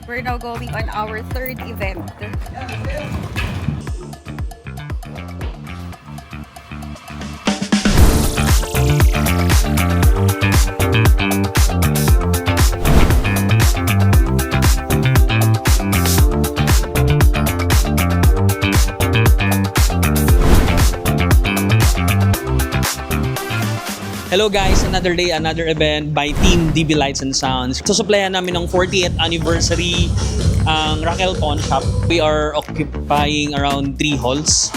We're now going on our third event. Hello guys, another day, another event by Team DB Lights and Sounds. Susuplayan namin ng 40th anniversary ang Raquel Pawn Shop. We are occupying around 3 halls.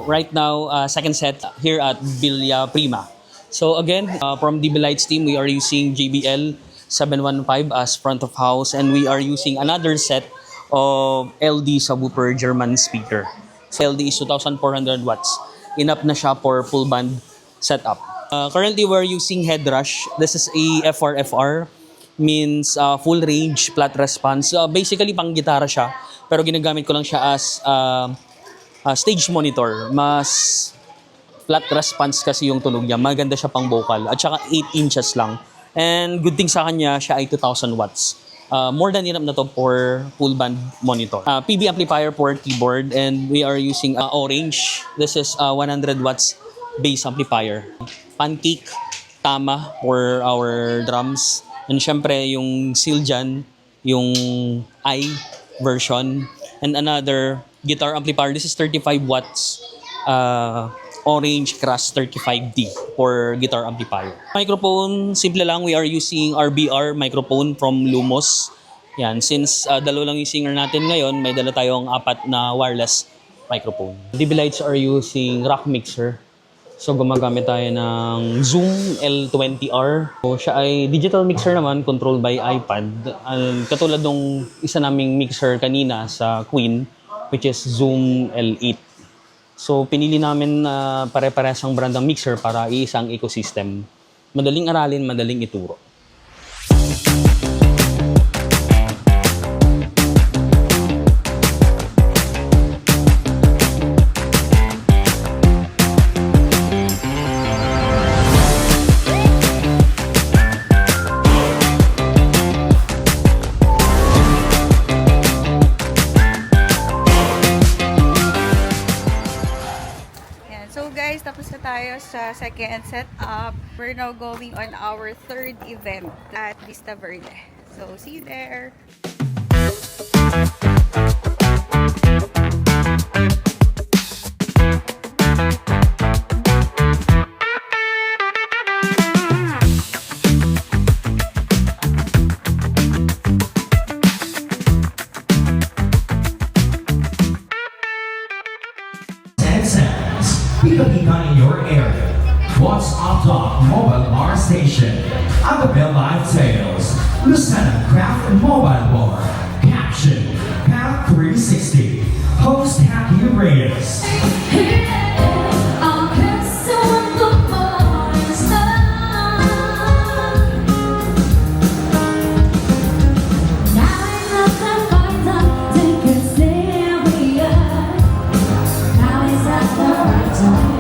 Right now, second set here at Villa Prima. So again, from DB Lights team, we are using JBL 715 as front of house, and we are using another set of LD subwoofer German speaker. So LD is 2,400 watts. Enough na siya for full band setup. Currently, we're using Headrush. This is a FR, means full range, flat response. Basically, pang gitara siya, pero ginagamit ko lang siya as stage monitor. Mas flat response kasi yung tunog niya. Maganda siya pang vocal. At saka 8 inches lang. And good thing sa kanya, siya ay 2,000 watts. More than enough na to for full band monitor. PB amplifier for keyboard, and we are using Orange. This is 100 watts bass amplifier. Pancake, Tama for our drums. And syempre yung Siljan, yung I version. And another guitar amplifier. This is 35 watts Orange Crush 35D for guitar amplifier. Microphone, simple lang. We are using RBR microphone from Lumos. Yan, since dalawa lang yung singer natin ngayon, may dala tayong 4 na wireless microphone. DB Lights are using rack mixer. So gumagamit tayo ng Zoom L20R. So siya ay digital mixer naman, controlled by iPad. Katulad nung isa naming mixer kanina sa Queen, which is Zoom L8. So pinili namin na pare-parehas ang brand ng mixer para iisang ecosystem. Madaling aralin, madaling ituro. So guys, tapos na tayo sa second setup. We're now going on our third event at Vista Verde. So see you there! Pick a beacon in your area. What's up top mobile bar station? Agabel Live Tales. Lieutenant Craft Mobile Bar. Caption. Path 360. Host Happy Reyes. Now is at the right time.